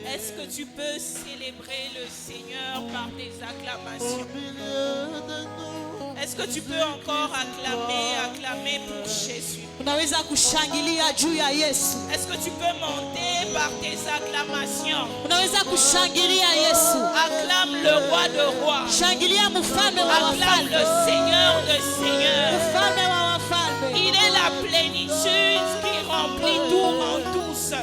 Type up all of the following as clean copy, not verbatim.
Est-ce que tu peux célébrer le Seigneur par des acclamations? Est-ce que tu peux encore acclamer pour Jésus? Unaweza kushangilia juu ya Yesu. Est-ce que tu peux monter par tes acclamations? Unaweza kushangilia Yesu. Acclame le roi de rois. Shangilia mfalme wa Acclame le wafalme. Seigneur de seigneurs. Mfalme wa wafalme. Il est la plénitude qui remplit tout en tous.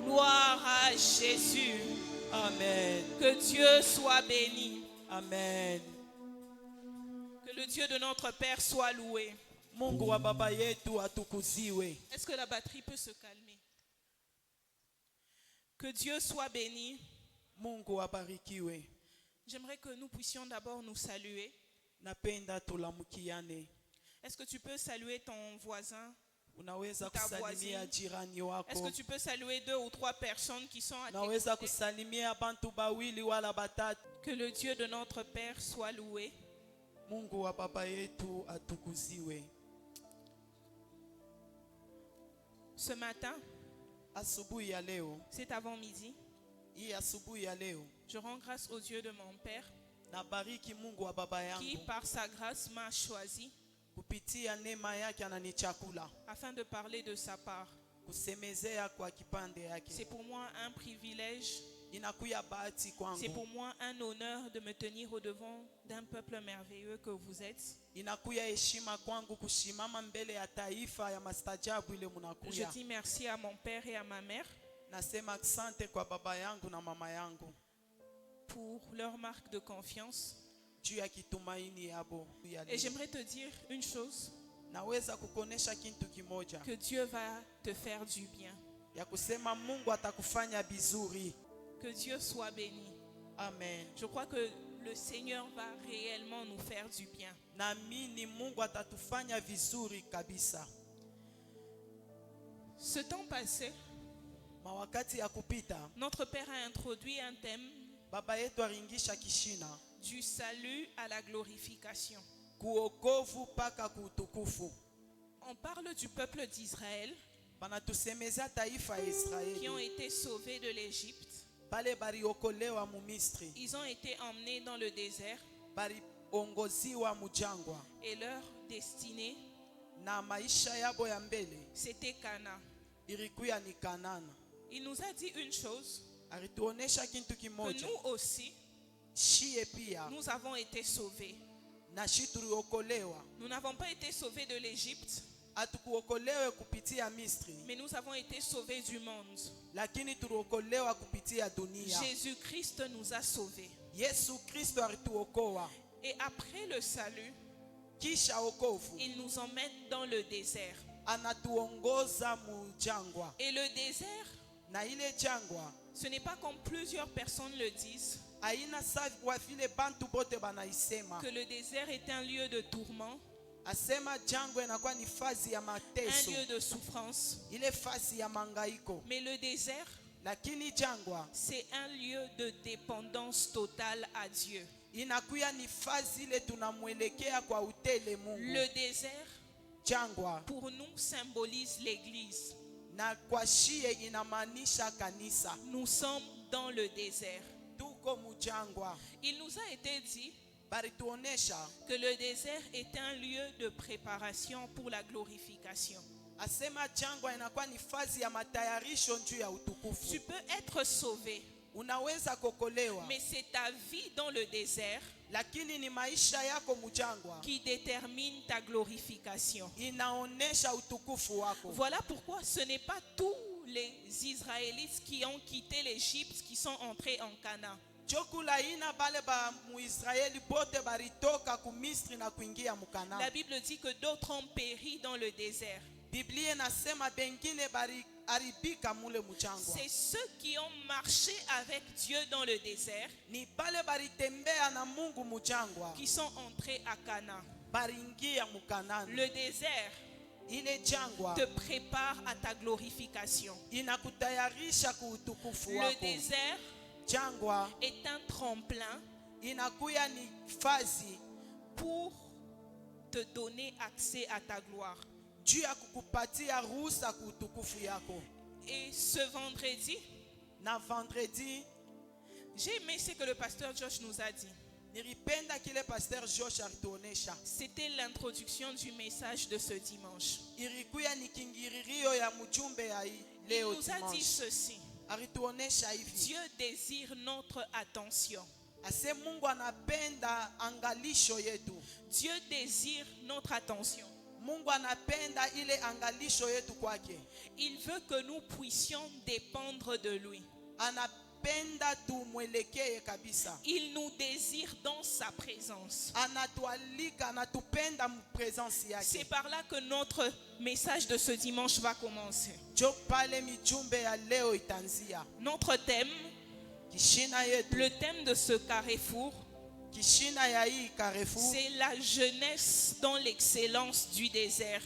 Gloire à Jésus. Amen. Que Dieu soit béni. Amen. Que le Dieu de notre Père soit loué. Mungu wa baba yetu atukuziwe. Est-ce que la batterie peut se calmer? Que Dieu soit béni. Mungu abarikiwe. J'aimerais que nous puissions d'abord nous saluer. Napenda tulamukiane. Est-ce que tu peux saluer ton voisin? Unaweza Ta kusalimia voisine. jirani Est-ce wako. que tu peux saluer 2 ou 3 personnes qui sont à tes Unaweza côtés? kusalimia bantu bawili wala batatu. Que le Dieu de notre Père soit loué. Mungu wa baba yetu atukuziwe. Ce matin, Asubuhi ya leo, c'est avant midi, hii asubuhi ya leo, je rends grâce au Dieu de mon Père nabariki Mungu wa baba qui, yangu. par sa grâce, m'a choisi Kupitia neema yake ananichakula. afin de parler de sa part. Kusemezea kwa kipande C'est yake. pour moi un privilège, Inakuya bahati c'est kwangu. pour moi un honneur de me tenir au devant d'un peuple merveilleux que vous êtes. Inakuya heshima kwangu kushimama mbele ya taifa ya mastajabu ile Je munakuya. dis merci à mon père et à ma mère Nasema asante kwa baba yangu na mama yangu pour leur marque de confiance. juu ya kitumaini yabo. Et j'aimerais te dire une chose, Naweza kukonesha kitu kimoja que Dieu va te faire du bien. ya kusema Mungu atakufanya vizuri. Que Dieu soit béni. Amen. Je crois que le Seigneur va réellement nous faire du bien. Naamini Mungu atatufanya vizuri kabisa. Ce temps passé, Mawakati ya kupita, notre Père a introduit un thème baba yetu aringisha kishina du salut à la glorification. kuokovu paka kuutukufu. On parle du peuple d'Israël Banatusemezea taifa ya qui ont Israeli été sauvés de l'Égypte. pale bariokolewa mu Misri, Ils ont été emmenés dans le désert bariongoziwa mujangwa, et leur destinée, na maisha yabo ya mbele c'était Canaan. ilikuwa ni Kanana. Il nous a dit une chose, Alituonesha kitu que kimoja, nous aussi, shie pia nous avons été sauvés. na shi tuliokolewa. Nous n'avons pas été sauvés de l'Égypte, Hatukuokolewe kupitia Misri, mais nous avons été sauvés du monde. lakini tuliokolewa kupitia dunia. Jésus-Christ nous a sauvés. Yesu Kristo alituokoa. Et après le salut, Kisha okovu il nous emmène dans le désert. anatuongoza mujangwa, Et le désert, na ile jangwa ce n'est pas comme plusieurs personnes le disent, aina sawa vile bantu bote banaisema. que le désert est un lieu de tourment, Asema jangwa inakuwa ni fazi ya un mateso, lieu de souffrance. ile fazi ya mangaiko. Mais le désert, Lakini jangwa c'est un lieu de dépendance totale à Dieu. inakuya ni fazi ile tunamwelekea kwa utele Mungu. Le désert, Jangwa pour nous, symbolise l'Église. na kwa shie inamaanisha kanisa. Nous sommes dans le désert. Tuko mujangwa. Il nous a été dit Barituonesha que le désert est un lieu de préparation pour la glorification. asema jangwa inakuwa ni fazi ya matayarisho juu ya Tu utukufu. peux être sauvé, Unaweza kokolewa, mais c'est ta vie dans le désert lakini ni maisha yako mujangwa qui détermine ta glorification. inaonesha utukufu wako. Voilà pourquoi ce n'est pas tous les Israélites qui ont quitté l'Égypte qui sont entrés en Canaan. Chokula ina bale ba muisraeli bote baritoka ku Misri na kuingia La mukana. Bible dit que d'autres ont péri dans le désert. Biblia inasema bengine bari haribika mule mujangwa. C'est ceux qui ont marché avec Dieu dans le désert Ni bale baritembea na Mungu mujangwa qui sont entrés à Canaan. baringia mukanani. Le désert Ile jangwa te prépare à ta glorification. inakutayarisha ku utukufu Le wako. désert Jangwa est un tremplin inakuya ni fazi pour te donner accès à ta gloire. juu ya kukupatia ruhusa kutukufu yako. Et ce vendredi, Na vendredi j'ai aimé ce que le pasteur Josh nous a dit. nilipenda kile pasteur Josh alituonesha. C'était l'introduction du message de ce dimanche. Ilikuwa ni kingiririo ya mjumbe ya Il leo nous a dit dimanche. ceci. Alituonesha hivi. Dieu désire notre attention. Ase Mungu anapenda angalisho yetu. Dieu désire notre attention. Mungu anapenda ile angalisho yetu kwake. Il veut que nous puissions dépendre de lui. Anapenda tumwelekee kabisa. Il nous désire dans sa présence. Anatualika, anatupenda presence C'est yake. par là que notre message de ce dimanche va commencer. Jo pale mijumbe ya leo itanzia. Notre thème, Kishina yetu, le thème de ce carrefour, kishina ya hii Carrefour c'est la jeunesse dans l'excellence du désert.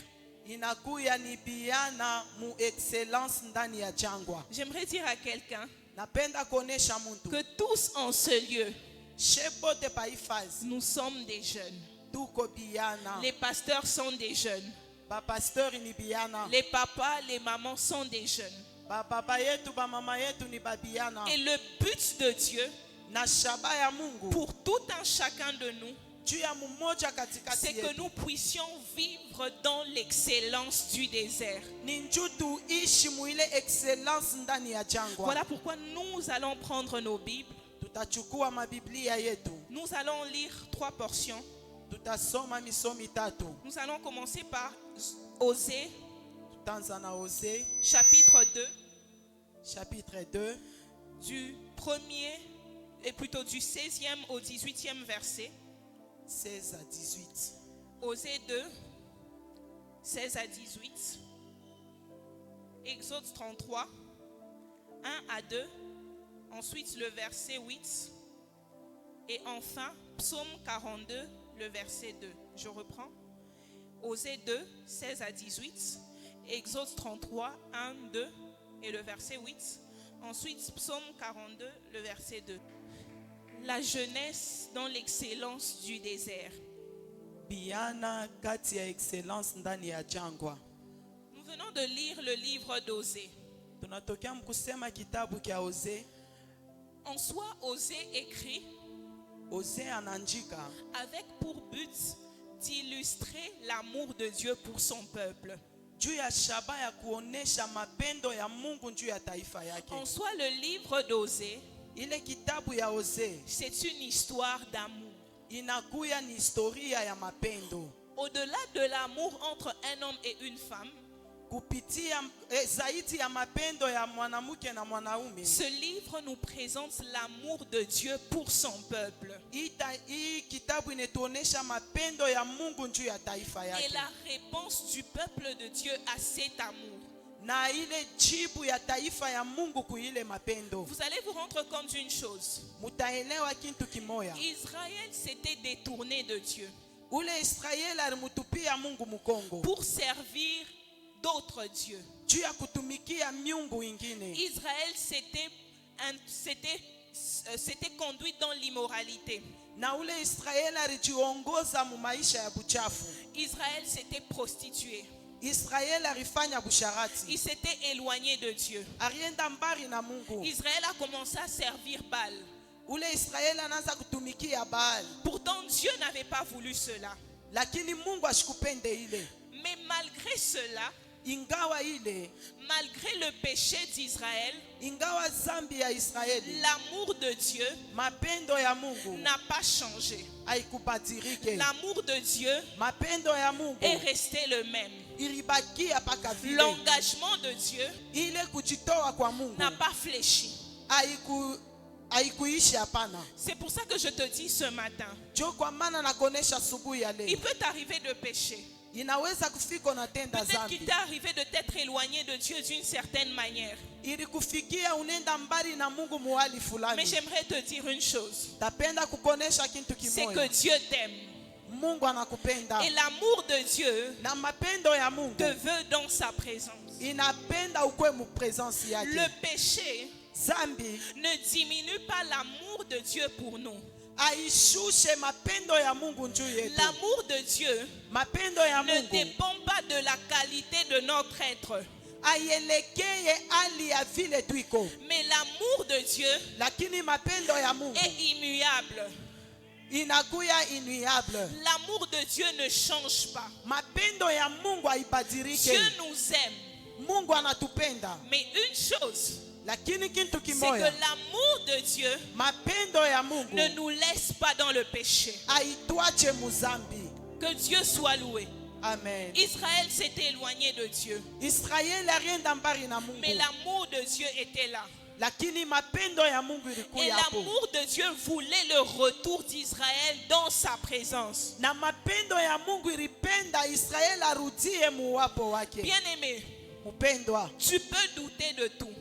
inakuya ni biana mu excellence ndani ya jangwa. J'aimerais dire à quelqu'un Napenda kuonesha muntu que tous en ce lieu, shebote pa ifazi nous sommes des jeunes. tuko biana. Les pasteurs sont des jeunes. Ba pasteur ni biana. Les papas, les mamans sont des jeunes. Ba baba yetu ba mama yetu ni ba biana. Et le but de Dieu Na shaba ya Mungu pour tout un chacun de nous, juu ya mmoja katikati c'est que yetu nous puissions vivre dans l'excellence du désert. ni njuu tuishi muile excellence ndani ya jangwa. Voilà pourquoi nous allons prendre nos Bibles. Tutachukua mabiblia yetu, Nous allons lire 3 portions. tutasoma misomi tatu. Nous allons commencer par Osée, Tutaanza na Osée chapitre 2, chapitre 2 du 1er, et plutôt du 16e au 18e verset. 16 à 18. Osée 2, 16 à 18. Exode 33, 1 à 2. Ensuite le verset 8. Et enfin, Psaume 42, le verset 2. Je reprends. Osée 2, 16 à 18. Exode 33, 1, 2 et le verset 8. Ensuite, Psaume 42, le verset 2. La jeunesse dans l'excellence du désert. Biana kati ya excellence ndani ya jangwa. Nous venons de lire le livre d'Osée. Tunatokea mkusema kitabu kya Osée. En soi, Osée écrit Osée anaandika avec pour but d'illustrer l'amour de Dieu pour son peuple. juu ya shaba ya kuonesha mapendo ya Mungu juu ya taifa yake. En soi, le livre d'Osée, Ile kitabu ya Osée c'est une histoire d'amour. inakuya ni historia ya mapendo. Au-delà de l'amour entre un homme et une femme, Kupitia zaidi ya mapendo ya mwanamke na mwanaume. ce livre nous présente l'amour de Dieu pour son peuple Hii kitabu inatuonesha mapendo ya Mungu juu ya taifa et yake. la réponse du peuple de Dieu à cet amour. Na ile jibu ya taifa ya Mungu kuile mapendo. Vous allez vous rendre compte d'une chose. Mutaelewa kintu kimoya. Israël s'était détourné de Dieu Ule Israeli alimutupia Mungu mkongo pour servir d'autres dieux. juu ya kutumikia miungu ingine. Israël s'était conduit dans l'immoralité. Na ule Israeli alijiongoza mu maisha ya buchafu. Israël s'était prostitué. Israeli alifanya busharati. Il s'était éloigné de Dieu. Alienda mbali na Mungu. Israël a commencé à servir Baal. Ule Israeli anaanza kutumikia Baal. Pourtant, Dieu n'avait pas voulu cela. Lakini Mungu ashikupende ile. Mais malgré cela, Ingawa ile, malgré le péché d'Israël, ingawa zambi ya Israeli, l'amour de Dieu mapendo ya Mungu n'a pas changé. haikubadirike. L'amour de Dieu Mapendo ya Mungu est resté le même. ilibakia paka vile. L'engagement de Dieu Ile kujitoa kwa Mungu n'a pas fléchi. haikuishi hapana. C'est pour ça que je te dis ce matin, Jo kwa maana nakonesha asubuhi ya il leo. peut t'arriver de pécher. Inaweza kufika unatenda Peut-être qu'il zambi. t'est arrivé de t'être éloigné de Dieu d'une certaine manière. Ili kufikia unenda mbali na Mungu muhali Mais fulani. j'aimerais te dire une chose. Tapenda kukonesha kintu C'est que kimoja. Dieu t'aime. Mungu anakupenda. Et l'amour de Dieu Na mapendo ya Mungu te veut dans sa présence. inapenda ukwe mu presence yake. Le péché Zambi ne diminue pas l'amour de Dieu pour nous. aishushe mapendo ya Mungu njuu yetu. L'amour de Dieu Mapendo ya ne Mungu dépend pas de la qualité de notre être. aielekeye hali ya vile tuiko, Mais l'amour de Dieu lakini mapendo ya Mungu est immuable. inakuya inuable. L'amour de Dieu ne change pas. Mapendo ya Mungu haibadirike. Dieu nous aime. Mungu anatupenda, Mais une chose, lakini kitu c'est que kimoya, l'amour de Dieu mapendo ya Mungu ne nous laisse pas dans le péché. haituache muzambi. Que Dieu soit loué. Amen. Israël s'est éloigné de Dieu. Israeli alienda mbali na Mungu, Mais l'amour de Dieu était là. lakini mapendo ya Mungu Et ilikuya hapo, l'amour de Dieu voulait le retour d'Israël dans sa présence. na mapendo ya Mungu ilipenda Israeli arudie muwapo wake. Bien-aimé, Mpendwa, tu peux douter de tout.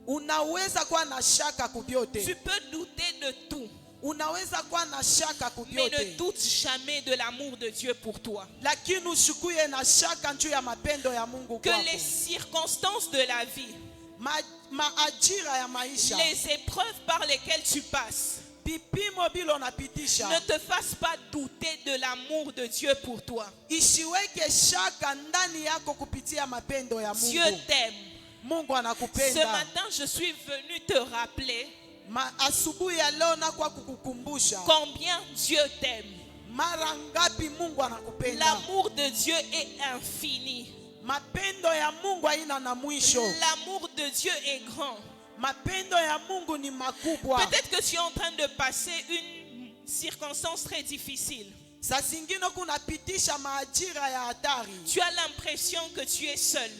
unaweza kuwa na shaka Tu kubyote, peux douter de tout. unaweza kuwa na shaka Mais ne kubyote, doute jamais de l'amour de Dieu pour toi. lakini usikuye na shaka njuu ya mapendo ya Mungu Que kwako. les circonstances de la vie, Maajira ya maisha, les épreuves par lesquelles tu passes, vipimo bila unapitisha, ne te fassent pas douter de l'amour de Dieu pour toi. isiweke shaka ndani yako kupitia mapendo ya Dieu Mungu. t'aime. Mungu Ce anakupenda. matin, je suis venu te rappeler Asubuhi ya leo na kwa kukukumbusha combien Dieu t'aime. mara ngapi Mungu anakupenda. L'amour de Dieu est infini. Mapendo ya Mungu haina na mwisho. L'amour de Dieu est grand. Mapendo ya Mungu ni makubwa. Peut-être que tu es en train de passer une circonstance très difficile. Saa zingine kunapitisha maajira ya hatari. Tu as l'impression que tu es seul,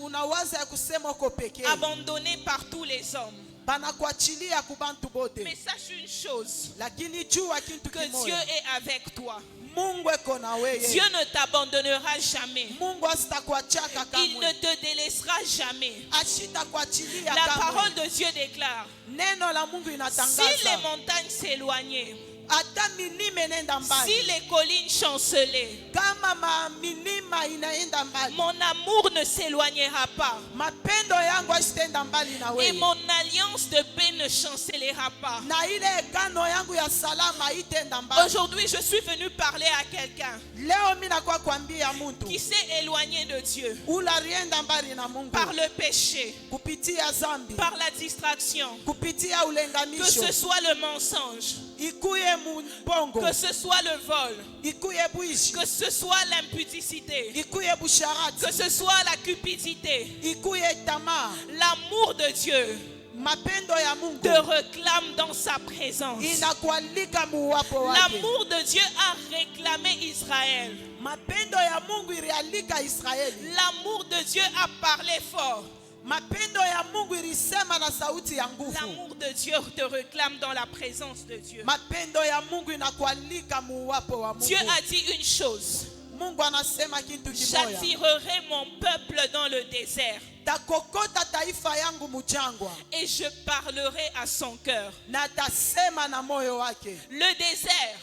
Unawaza ya kusema uko pekee, abandonné par tous les hommes. banakuachilia kubantu bote, Mais sache une chose, lakini jua kitu que Dieu kimoja, est avec toi. Mungu eko na wewe. Dieu ne t'abandonnera jamais. Mungu asitakuachaka Il ne kamwe, te délaissera jamais. ashitakuachilia La kamwe. parole de Dieu déclare, Neno la Mungu si les inatangaza montagnes s'éloignaient, hata milima inaenda si mbali, les collines chancelaient, kama milima inaenda mbali, mon amour ne s'éloignera pas. mapendo yangu asitaenda mbali na Et wewe, mon alliance de paix ne chancellera pas. na ile ekano yangu ya salama haitaenda mbali. Aujourd'hui, je suis venu parler à quelqu'un Leo mimi nakuwa kuambia mtu qui s'est éloigné de Dieu ularienda mbali na Mungu par le péché, kupitia zambi, par la distraction, kupitia que ulengamisho, ce soit le mensonge, ikuye mbongo, que ce soit le vol, ikuye bwishi, que ce soit l'impudicité, ikuye que busharati, ce soit la cupidité. ikuye tamaa. L'amour de Dieu Mapendo ya Mungu te réclame dans sa présence. inakualika muwapo wake. L'amour de Dieu a réclamé Israël. Mapendo ya Mungu ilialika Israeli. L'amour de Dieu a parlé fort. Mapendo ya Mungu ilisema na sauti ya nguvu. L'amour de Dieu te réclame dans la présence de Dieu. Mapendo ya Mungu inakualika muwapo wa Mungu. Dieu a dit une chose. Mungu anasema kitu kimoja. J'attirerai mon peuple dans le désert Takokota taifa yangu mujangwa et je parlerai à son cœur. na tasema na moyo wake. Le désert,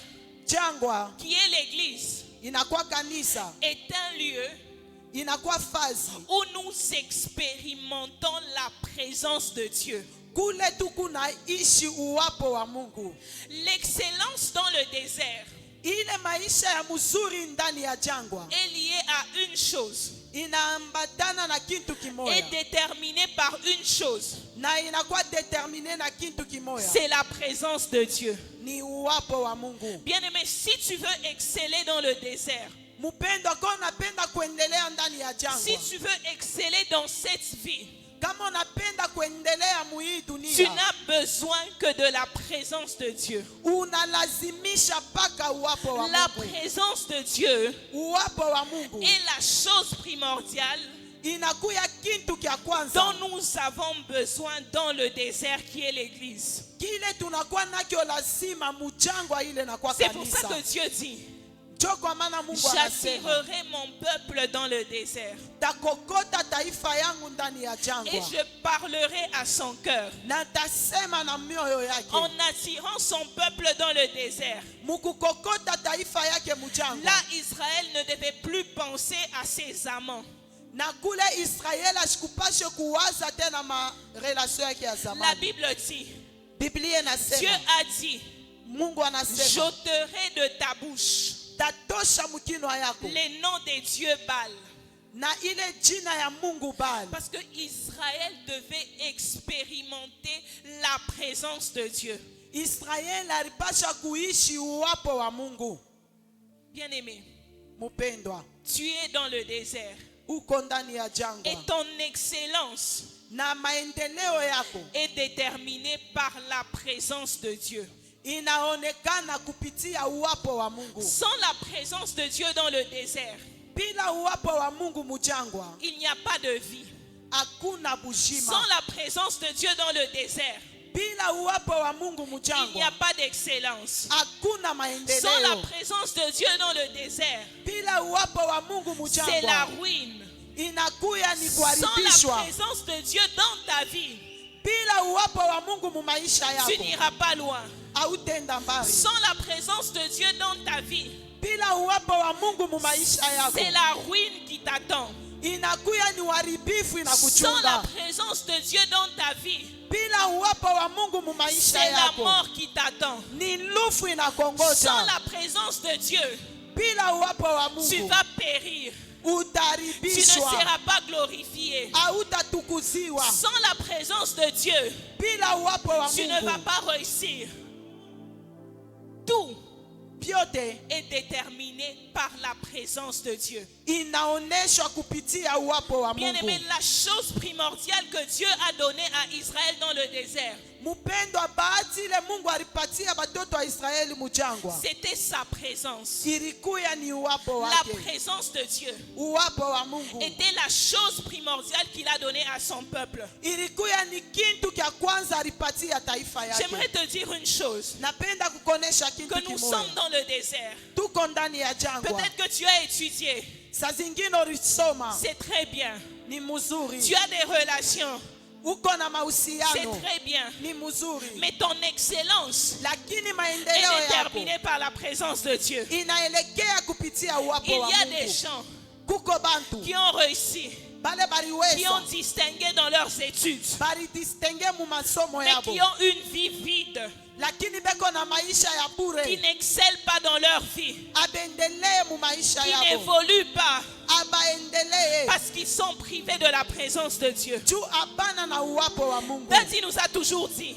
Jangwa qui est l'église, inakuwa kanisa, est un lieu inakuwa fazi où nous expérimentons la présence de Dieu. kule tuku naishi uwapo wa Mungu. L'excellence dans le désert Ile maisha ya mzuri ndani ya jangwa est liée à une chose, inaambatana na kitu est kimoja déterminée par une chose, na inakuwa determine na kitu kimoja, c'est la présence de Dieu. ni uwapo wa Mungu. Bien-aimé, si tu veux exceller dans le désert, Mpendwa, kama unapenda kuendelea ndani ya si jangwa, tu veux exceller dans cette vie, kama unapenda kuendelea muhii tu dunia, n'as besoin que de la présence de Dieu. unalazimisha paka uwapo wa La Mungu. présence de Dieu Uwapo wa Mungu est la chose primordiale inakuya kitu kya dont kwanza nous avons besoin dans le désert qui est l'église. kile tunakuwa nakyo lazima mujangwa ile na kwa C'est pour ça kanisa. que Dieu dit, Njo kwa maana Mungu anasema j'attirerai mon peuple dans le désert takokota taifa yangu ndani ya et jangwa je parlerai à son cœur. na tasema na mioyo yake. En attirant son peuple dans le désert, Mukukokota taifa yake mujangwa, là Israël ne devait plus penser à ses amants. na kule Israeli asikupashe kuwaza tena ma relation yake ya La zamani. Bible dit, Biblia Dieu inasema a dit, Mungu anasema j'ôterai de ta bouche tatosha mkinwa yako les noms des dieux Baal. na ile jina ya Mungu Baal, Parce que Israël devait expérimenter la présence de Dieu. Israeli alipasha kuishi uwapo wa Mungu. Bien-aimé, Mupendwa, tu es dans le désert uko ndani ya et jangwa ton excellence na maendeleo yako est déterminée par la présence de Dieu. inaonekana kupitia uwapo wa Mungu. Sans la présence de Dieu dans le désert, Bila uwapo wa Mungu mujangwa il n'y a pas de vie. hakuna Sans bushima. la présence de Dieu dans le désert, Bila uwapo wa Mungu il n'y a mujangwa pas d'excellence. hakuna Sans la maendeleo. présence de Dieu dans le désert, Bila uwapo wa Mungu c'est la mujangwa ruine. inakuya ni Sans la kuharibishwa. présence de Dieu dans ta vie, Bila uwapo wa Mungu mu maisha tu yako n'iras pas loin. hautenda mbali. Sans la présence de Dieu dans ta vie, Bila uwapo wa Mungu mu maisha yako c'est la ruine qui t'attend. inakuya ni uharibifu Sans la inakuchunga. présence de Dieu dans ta vie, Bila uwapo wa Mungu mu maisha c'est la yako mort qui t'attend. ni lufu Sans inakongoja. la présence de Dieu, Bila uwapo wa tu Mungu vas périr. Tu ne utaribishwa, seras pas glorifié. hautatukuziwa. Sans la présence de Dieu, Bila uwapo wa tu ne vas Mungu pas réussir. Tout vyote est déterminé par la présence de Dieu. inaoneshwa kupitia uwapo wa Bien aimé, Mungu. la chose primordiale que Dieu a donnée à Israël dans le désert, Mpendwa, bahati ile Mungu alipatia batoto wa Israeli mujangwa c'était sa présence. ilikuya ni uwapo La wake. présence de Dieu Uwapo wa Mungu était la chose primordiale qu'il a donnée à son peuple. ilikuya ni kintu kya kwanza alipatia taifa J'aimerais yake. te dire une chose, Napenda kukonesha kintu que nous kimoja. sommes dans le désert. Tuko ndani ya jangwa. Peut-être que tu as étudié, Saa zingine ulisoma c'est très bien. ni mzuri. Tu as des relations, Uko na c'est mahusiano très bien. ni mzuri. Mais ton excellence Lakini est maendeleo yako déterminée par la présence de Dieu. inaelekea kupitia uwapo Il wa y a des Mungu. gens Kuko bantu qui ont réussi, bale qui baliweza ont distingué dans leurs études, balidistenge mu masomo mais yabo, qui ont une vie vide, lakini beko na maisha ya qui bure, n'excellent pas dans leur vie, abendelee mu maisha qui yabo, n'évoluent pas abaendelee parce qu'ils sont privés de la présence de Dieu. juu abana na uwapo wa Mungu. Daddy nous a toujours dit,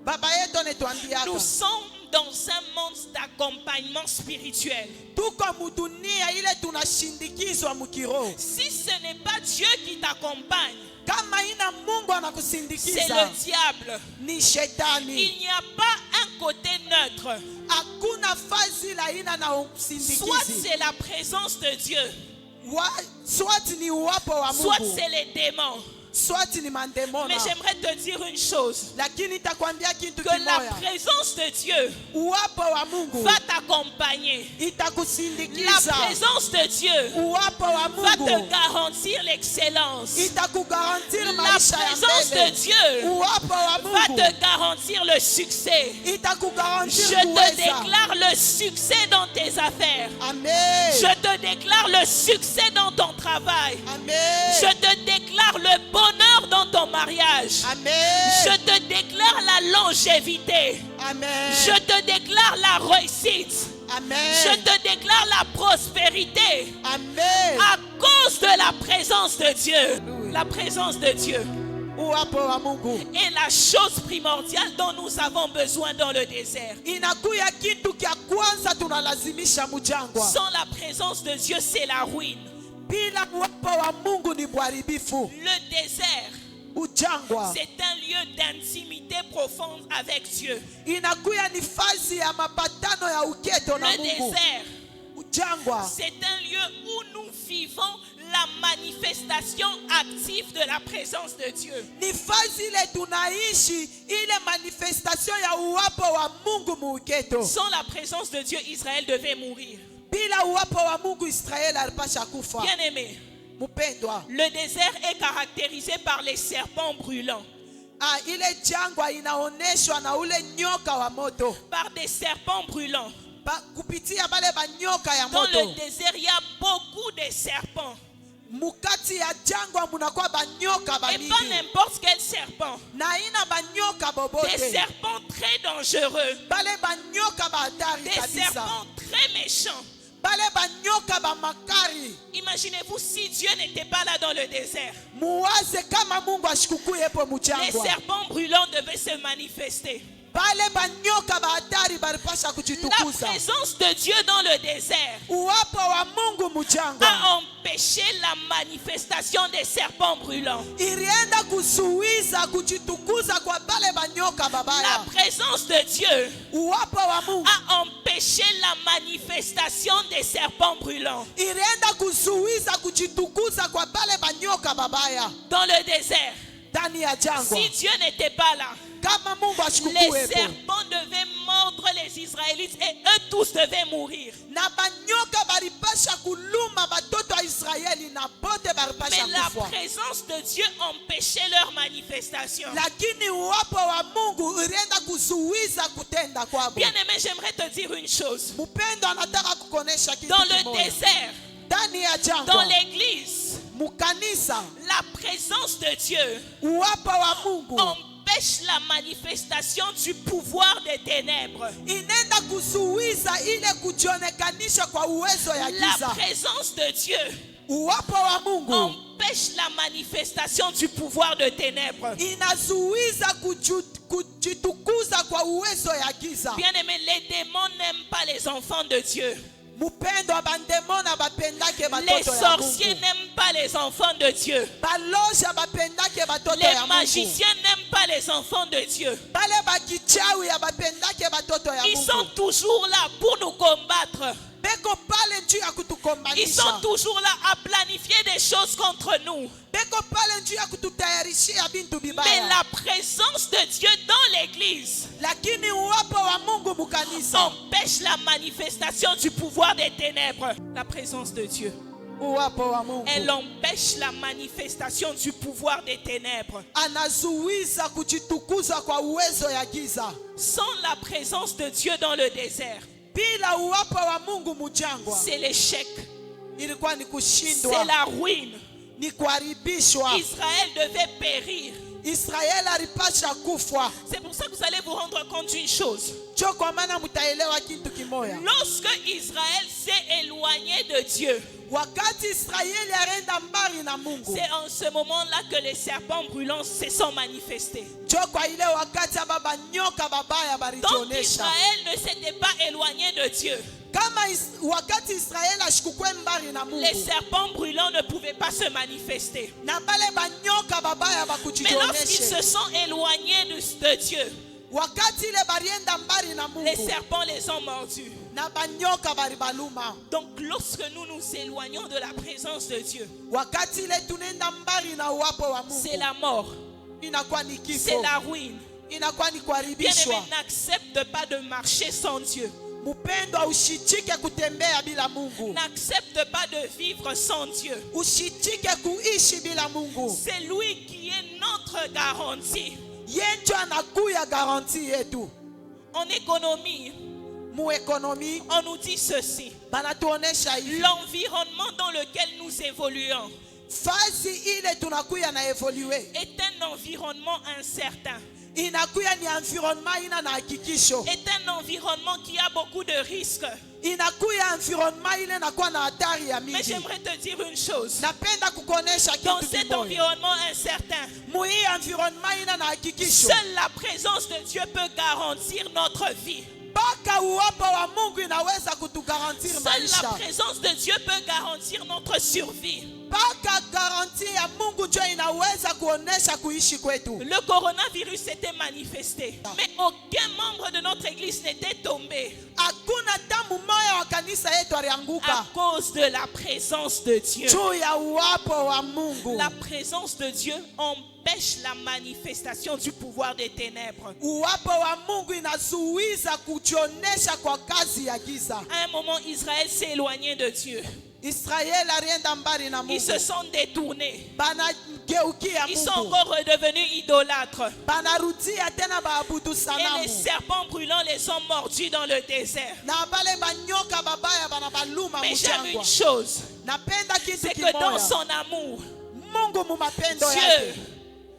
Baba yetu anetuambiaka nous sommes dans un monde d'accompagnement spirituel. tuko mudunia ile tunashindikizwa mukiroho. Si ce n'est pas Dieu qui t'accompagne, Kama ina Mungu c'est anakusindikiza le diable. ni shetani. Il n'y a pas un côté neutre. Hakuna fazi la ina na Soit usindikizi. c'est la présence de Dieu, Swat ni uwapo wa soit Mungu, c'est les démons. swat ni mandemona. Mais j'aimerais te dire une chose, Lakini takwambia kitu que la kimoya, présence de Dieu uwapo wa Mungu va t'accompagner. La itakusindikiza. présence de Dieu Uwapo wa va te Mungu garantir l'excellence. itakugarantir La maisha ya présence de mbele. Dieu Uwapo wa va Mungu te garantir le succès. itakugarantir Je te kuweza. déclare le succès dans tes affaires. Amen. Je te déclare le succès dans ton travail. Amen. Je te déclare le bonheur dans ton mariage. Amen. Je te déclare la longévité. Amen. Je te déclare la réussite. Amen. Je te déclare la prospérité Amen. à cause de la présence de Dieu. La présence de Dieu Uwapo wa Mungu est la chose primordiale dont nous avons besoin dans le désert. inakuya kitu kya kwanza tunalazimisha mujangwa. Sans la présence de Dieu, c'est la ruine. Bila uwapo wa Mungu ni bwaribifu. Le désert, Ujangwa c'est un lieu d'intimité profonde avec Dieu. inakuya ni fazi ya mapatano ya uketo na Le Mungu. désert, Ujangwa c'est un lieu où nous vivons la manifestation active de la présence de Dieu. ni fazi ile tunaishi ile manifestation ya uwapo wa Mungu muuketo. Sans la présence de Dieu, Israël devait mourir. Bila uwapo wa Mungu Israeli alipasha kufa. Bien-aimé, Mpendwa, le désert est caractérisé par les serpents brûlants, ile jangwa inaoneshwa na ule nyoka wa moto. par des serpents brûlants. Kupitia bale banyoka ya Dans le moto. désert, il y a beaucoup de serpents. mukati ya jangwa munakuwa banyoka Et pas bamingi n'importe quel serpent. na ina banyoka Des bobote serpents très dangereux. bale banyoka bahatari Des kabisa serpents très méchants. bale banyoka bamakari. Imaginez-vous si Dieu n'était pas là dans le désert. Muwaze kama Mungu ashikukuye po Les muchangwa serpents brûlants devaient se manifester. bale banyoka bahatari balipasha La kujitukuza. présence de Dieu dans le désert Uwapo wa Mungu muchangwa a empêché la manifestation des serpents brûlants. ilienda kuzuiza kujitukuza kwa bale banyoka La babaya. présence de Dieu Uwapo wa Mungu a empêché la manifestation des serpents brûlants. ilienda kuzuiza kujitukuza kwa bale banyoka babaya Dans le désert, ndani ya jangwa. si Dieu n'était pas là, Kama Mungu les ashikukuye po serpents devaient mordre les Israélites et eux tous devaient mourir. na banyoka balipasha kuluma batoto wa Israeli na bote balipasha Mais la kufa. présence de Dieu empêchait leur manifestation. Lakini uwapo wa Mungu ilienda kuzuiza kutenda kwabo. Bien-aimé, j'aimerais te dire une chose. Mpendo anataka kukonesha kitu Dans le kimoja. désert, Ndani ya dans jangwa, l'église, mukanisa, la présence de Dieu uwapo wa Mungu empêche la manifestation du pouvoir des ténèbres. inenda kuzuiza ile kujionekanisha kwa uwezo ya La giza. présence de Dieu Uwapo wa Mungu empêche la manifestation du pouvoir de ténèbres. inazuiza kujitukuza kwa uwezo ya giza. Bien-aimé, les démons n'aiment pas les enfants de Dieu. Mupendo abandemona bapendake Les batoto ya sorciers Mungu. n'aiment pas les enfants de Dieu. Baloja bapendake batoto Les ya Mungu. magiciens n'aiment pas les enfants de Dieu. Bale bakichawi ya bapendake batoto ya Ils sont Mungu. toujours là pour nous combattre. Beko pale njuu ya Ils sont kutukombanisha. toujours là à planifier des choses contre nous. Beko pale njuu ya kututayarishia bintu Mais bibaya. la présence de Dieu dans l'église Lakini uwapo wa Mungu mukanisa. empêche la manifestation du pouvoir des ténèbres. La présence de Dieu, Uwapo wa Mungu elle empêche la manifestation du pouvoir des ténèbres. anazuiza kujitukuza kwa uwezo ya giza. Sans la présence de Dieu dans le désert, Bila uwapo wa Mungu mujangwa c'est l'échec, ilikuwa ni c'est kushindwa, la ruine. ni kuharibishwa. Israël devait périr. Israeli alipasha kufwa. C'est pour ça que vous allez vous rendre compte d'une chose. Cho kwa maana mutaelewa kitu kimoya. Lorsque Israël s'est éloigné de Dieu, Wakati Israeli arenda mbali na Mungu, c'est en ce moment-là que les serpents brûlants se sont manifestés. cho kwa ile wakati baba nyoka babaya Donc balijionesha. Israël ne s'était pas éloigné de Dieu. Kama wakati Israeli ashikukwe mbali na Les Mungu, serpents brûlants ne pouvaient pas se manifester. na bale banyoka babaya Mais lorsqu'ils se bakujioneshe. sont éloignés de Dieu, Wakati ile barienda mbali na les Mungu, serpents les ont mordus. na banyoka bari baluma. Donc lorsque nous nous éloignons de la présence de Dieu, Wakati ile tunenda mbali na uwapo wa c'est Mungu, la mort, inakuwa ni c'est kifo, la ruine. inakuwa ni Bien-aimé, kuharibishwa. n'accepte pas de marcher sans Dieu. Mpendwa, ushitike kutembea bila Mungu, N'accepte pas de vivre sans Dieu. ushitike kuishi bila Mungu. C'est lui qui est notre garantie. Yenjo anakuya garanti yetu. En économie, Mu ekonomi on nous dit ceci. banatuonesha hivi, L'environnement dans lequel nous évoluons fasi ile tunakuya na evolue est un environnement incertain. inakuya ni environnement ina na hakikisho, Est un environnement qui a beaucoup de risques. inakuya environnement ile nakuwa na hatari ya Mais mingi. j'aimerais te dire une chose. Napenda kukonesha Dans kitu cet kimoja. environnement incertain, Mu hii environnement ina na hakikisho, seule la présence de Dieu peut garantir notre vie. mpaka uwapo wa Mungu inaweza kutugarantir Seule la maisha. présence de Dieu peut garantir notre survie. Mpaka garanti ya Mungu ndio inaweza kuonesha kuishi kwetu. Le coronavirus s'était manifesté, mais aucun membre de notre église n'était tombé Hakuna tamu moya wa kanisa yetu à alianguka cause de la présence de Dieu. juu ya uwapo wa Mungu. La présence de Dieu empêche la manifestation du pouvoir des ténèbres. Uwapo wa Mungu inazuiza kujionesha kwa kazi ya giza. À un moment, Israël s'est éloigné de Dieu. Israeli alienda mbali na Ils se Mungu, sont détournés. banageukia Ils sont Mungu, encore redevenus idolâtres. banarudia tena baabudu Et sanamu, les serpents brûlants les ont mordus dans le désert. na bale banyoka babaya banabaluma Mais j'aime mujangwa. une chose. napenda kitu c'est que dans kimoya. son amour, Mungu mu mapendo Dieu yake,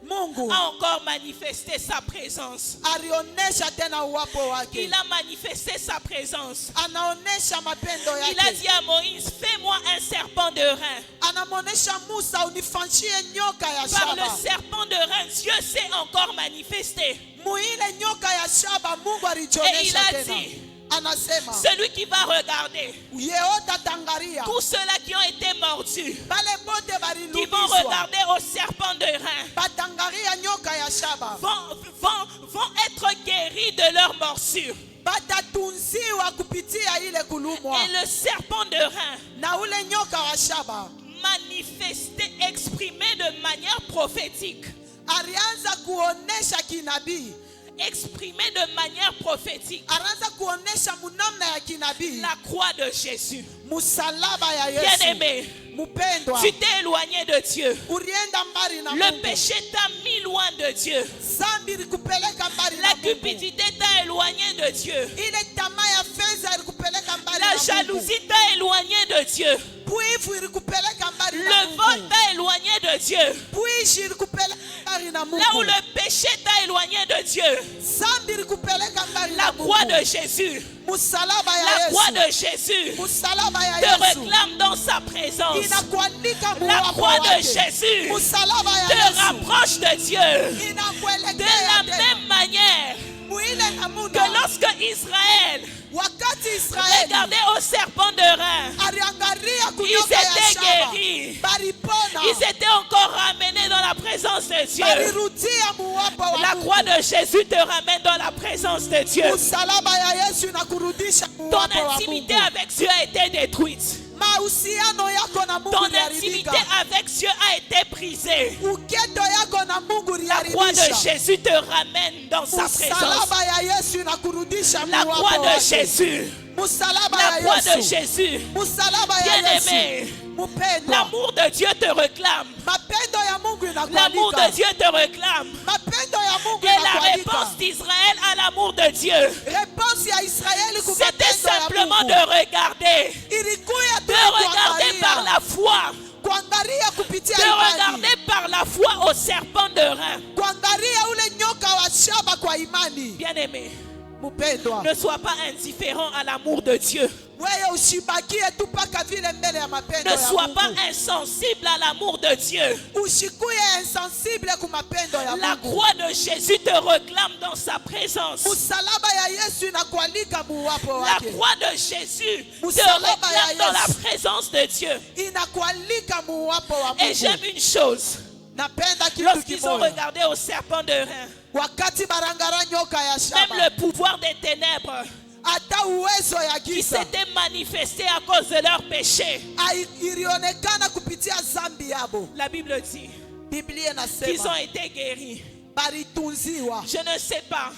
Mungu a encore manifesté sa présence. alionesha tena uwapo wake, Il a manifesté sa présence. anaonesha mapendo Il a yake. dit à Moïse, fais-moi un serpent de rein. Anamonesha Musa, unifanyie nyoka ya Par le shaba. serpent de rein, Dieu s'est encore manifesté. Muile nyoka ya shaba Mungu Et il alijionesha a tena. dit, Anasema celui qui va regarder yeota tangaria tous ceux-là qui ont été mordus, bale bote qui vont barilubiswa regarder au serpent de rein, batangaria nyoka ya shaba vont être guéris de leur morsure. batatunziwa kupitia ile kulumwa Et le serpent de rein na ule nyoka wa shaba manifesté, exprimé de manière prophétique, alianza kuonesha kinabii, exprimé de manière prophétique, anaanza kuonesha munamna ya kinabii la croix de Jésus. musalaba ya Bien Yesu. aimé, Mupendwa, tu t'es éloigné de Dieu. urienda mbali na Le Mungu. péché t'a mis loin de Dieu. Zambi ilikupeleka mbali na La Mungu. cupidité t'a éloigné de Dieu. Ile tamaa ya fedha ilikupeleka mbali La na Mungu. jalousie t'a éloigné de Dieu. Bwivu ilikupeleka mbali na Le Mungu. vol t'a éloigné de Dieu. Bwishi ilikupeleka mbali na Mungu. Là où le péché t'a éloigné de Dieu. Zambi ilikupeleka mbali na La Mungu. croix de Jésus. Musalaba ya La croix Yesu. de Jésus Musalaba ya te Yesu. réclame dans sa présence. Inakualika La muwapo croix de wake. Jésus Musalaba ya te Yesu. rapproche de Dieu. De Inakuelekea la tena. même manière Muile na que muda. lorsque Israël Wakati Israeli regardait au serpent de rein, aliangalia ils kunyoka ya étaient shaba. guéris. Baripona. Ils étaient encore ramenés dans la présence de Dieu. Balirudia muwapo wa La Mungu. croix de Jésus te ramène dans la présence de Dieu. Musalaba ya Yesu inakurudisha Ton muwapo wa intimité Mungu. avec Dieu a été détruite. Mahusiano yako na Mungu Ton iliharibika. intimité avec Dieu a été brisée. Uketo yako na Mungu La croix de iliharibisha. Jésus te ramène dans sa présence. Musalaba ya Yesu inakurudisha La muwapo croix de wake. Jésus. Musalaba La ya croix de Yesu. Jésus. Musalaba ya Bien-aimé, Yesu. Mupendwa. l'amour de Dieu te réclame. Mapendo ya Mungu L'amour inakualika. de Dieu te réclame. Mapendo ya Mungu Et la inakualika. réponse d'Israël à l'amour de Dieu, Réponse ya Israeli kwa c'était mapendo ya simplement Mungu. de regarder. Ilikuya tu De regarder kuangalia. par la foi. Kuangalia kupitia De imani. regarder par la foi au serpent de rein. Kuangalia ule nyoka wa shaba kwa imani. Bien-aimé, Mpendwa, ne sois pas indifférent à l'amour de Dieu. wewe usibakie tu paka vile mbele ya mapendo Ne ya sois pas Mungu. insensible à l'amour de Dieu. Usikuye insensible ku mapendo ya La Mungu. croix de Jésus te réclame dans sa présence. Musalaba ya Yesu inakualika muwapo La wake. croix de Jésus te Musalaba ya réclame dans la Yesu. présence de Dieu. Inakualika muwapo wa Et Mungu. j'aime une chose. Napenda kitu Lorsqu'ils ont kimoja. regardé au serpent de rein, Wakati barangara nyoka ya même shaba. le pouvoir des ténèbres Hata uwezo ya qui giza s'était manifesté à cause de leur péché, ilionekana kupitia zambi yabo. la Bible dit Biblia qu'ils ont inasema été guéris. balitunziwa. Je ne sais pas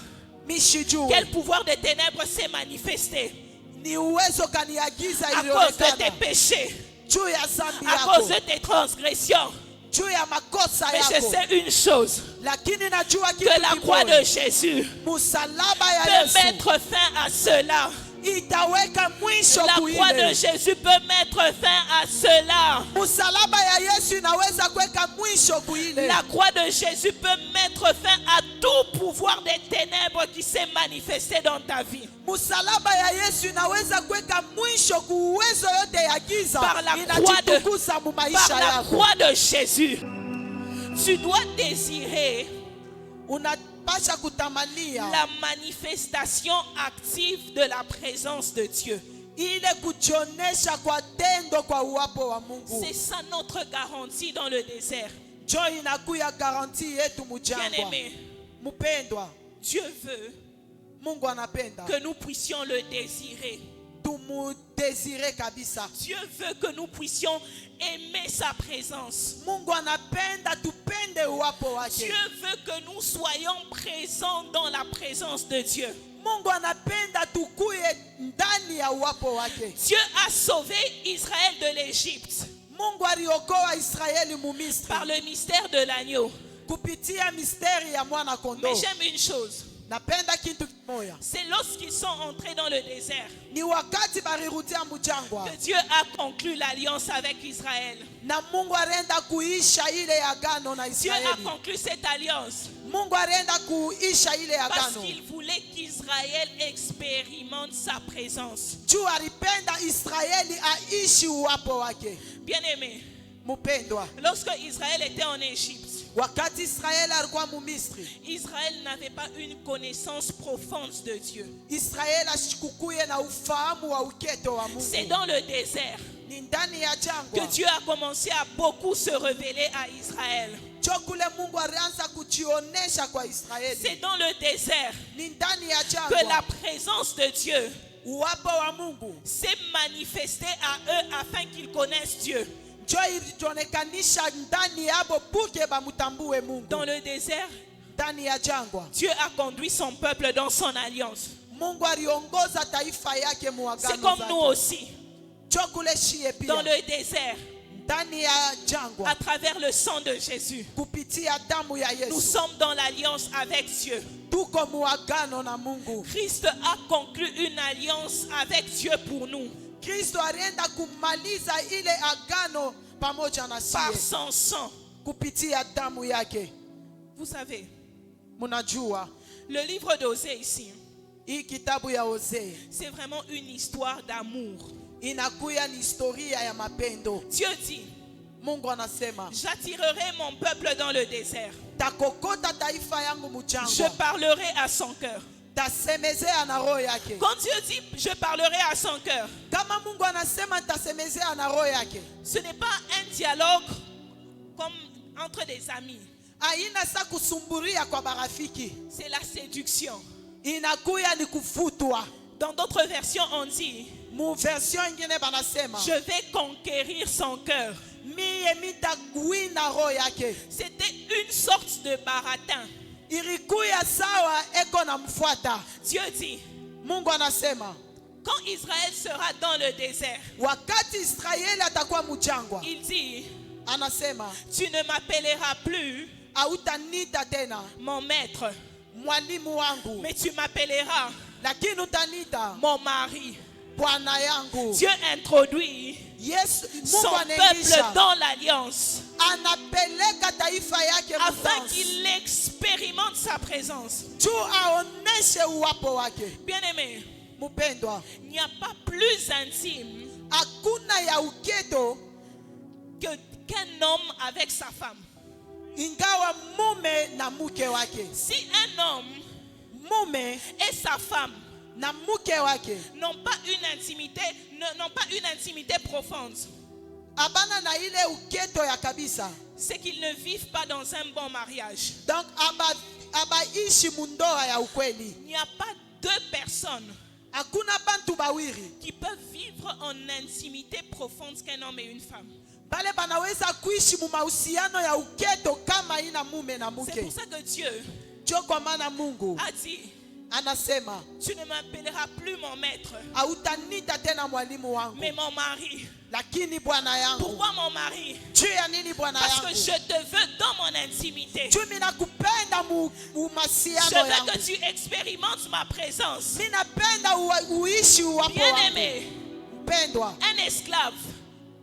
Mishijue quel pouvoir des ténèbres s'est manifesté ni uwezo gani ya giza à cause de tes ilionekana péchés, juu ya zambi à cause yako, de tes transgressions. juu ya makosa Mais je yako. sais une chose, Lakini najua que la kitu croix de kimoja, Jésus musalaba ya peut Yesu mettre fin à cela. itaweka mwisho La croix de kuile. Jésus peut mettre fin à cela. Musalaba ya Yesu inaweza kuweka mwisho kuile. La croix de Jésus peut mettre fin à tout pouvoir des ténèbres qui s'est manifesté dans ta vie. Musalaba ya Yesu inaweza kuweka mwisho kuuwezo yote ya giza Par la croix de, inajitukuza mu par maisha la yako. croix de Jésus, tu dois désirer Unapasha kutamania la manifestation active de la présence de Dieu. ile kujionesha kwa tendo kwa uwapo wa Mungu. C'est ça notre garantie dans le désert. Jo inakuya garanti yetu Bien mujangwa. aimé, Mpendwa, Dieu veut Mungu anapenda que nous puissions le désirer. tumudesire kabisa. Dieu veut que nous puissions aimer sa présence. Mungu anapenda tupende uwapo wake. Dieu veut que nous soyons présents dans la présence de Dieu. Mungu anapenda tukuye ndani ya uwapo wake. Dieu a sauvé Israël de l'Égypte Mungu aliokoa Israeli mu Misri par le mystère de l'agneau. kupitia misteri ya mwana Mais kondoo. j'aime une chose. napenda kitu kimoya. C'est lorsqu'ils sont entrés dans le désert Ni wakati balirudia mujangwa que Dieu a conclu l'alliance avec Israël. na Mungu arenda kuisha ile agano na Dieu a Israeli. conclu cette alliance Mungu arenda kuisha ile parce agano. qu'il voulait qu'Israël expérimente sa présence. Juu alipenda Israeli aishi uwapo wake. Bien-aimé, Mupendwa, lorsque Israël était en Égypte, wakati Israeli alikuwa mumisri, Israël n'avait pas une connaissance profonde de Dieu. Israeli ashikukuye na ufahamu wa uketo wa C'est Mungu. dans le désert Ni ndani ya que jangwa Dieu a commencé à beaucoup se révéler à Israël. chokule Mungu alianza kujionesha kwa C'est Israeli. dans le désert Ni ndani ya que la jangwa présence de Dieu uwapo wa Mungu s'est manifestée à eux afin qu'ils connaissent Dieu. njo ilionekanisha ndani yabo puke bamutambue Mungu. Dans le désert, Ndani ya jangwa Dieu a conduit son peuple dans son alliance. Mungu aliongoza taifa yake C'est muagano comme nous zake. aussi. Chokule shie Dans pia le désert, ndani ya jangwa à travers le sang de Jésus, kupitia damu ya nous Yesu sommes dans l'alliance avec Dieu. tuko muagano na Mungu. Christ a conclu une alliance avec Dieu pour nous Kristo alienda kumaliza ile agano pamoja na par sie son sang. kupitia damu yake. Vous savez, Munajua le livre d'Osée ici, hii kitabu ya Hosea c'est vraiment une histoire d'amour. inakuya ni historia ya mapendo. Dieu dit, Mungu anasema j'attirerai mon peuple dans le désert. takokota taifa yangu Je mchangwa, parlerai à son cœur. tasemezea na roho yake. Quand Dieu dit, je parlerai à son cœur, Kama Mungu anasema tasemezea na roho yake, ce n'est pas un dialogue comme entre des amis. haina sa kusumburia kwa barafiki, C'est la séduction. inakuya ni kufutwa. Dans d'autres versions, on dit, Mu version ingine banasema je vais conquérir son cœur. mie mitagwina roho yake. C'était une sorte de baratin. Ilikuya sawa eko na mfuata. Dieu dit, Mungu anasema quand Israël sera dans le désert, wakati Israeli atakuwa mjangwa, il dit, anasema tu ne m'appelleras plus hautanita tena mon maître, mwalimu wangu, mais tu m'appelleras lakini utanita mon mari. bwana yangu. Dieu introduit Yesu, son Mungu peuple anaingisha, dans l'alliance anapeleka taifa yake afin mdansi qu'il expérimente sa présence. juu aoneshe uwapo wake. Bien-aimé, Mpendwa, il n'y a pas plus intime hakuna ya uketo qu'un homme avec sa femme. ingawa mume na mke wake. Si un homme Mume et sa femme na mke wake n'ont pas une intimité profonde, abana na ile uketo ya kabisa, c'est qu'ils ne vivent pas dans un bon mariage. donc abaishi mundoa ya ukweli. Il n'y a pas deux personnes Hakuna bantu bawiri qui peuvent vivre en intimité profonde qu'un homme et une femme. bale banaweza kuishi mu mahusiano ya uketo kama ina mume na C'est mke. pour ça que Dieu Ndio kwa maana Mungu a dit, anasema tu ne m'appelleras plus mon maître, hautanita tena mwalimu wangu, mais mon mari. lakini bwana yangu. Pourquoi mon mari? Juu ya nini bwana Parce que yangu? je te veux dans mon intimité. Juu mina kupenda mu Je masiano veux yangu. que tu expérimentes ma présence. Ninapenda uishi uwapo Bien-aimé, wangu. Mpendwa, un esclave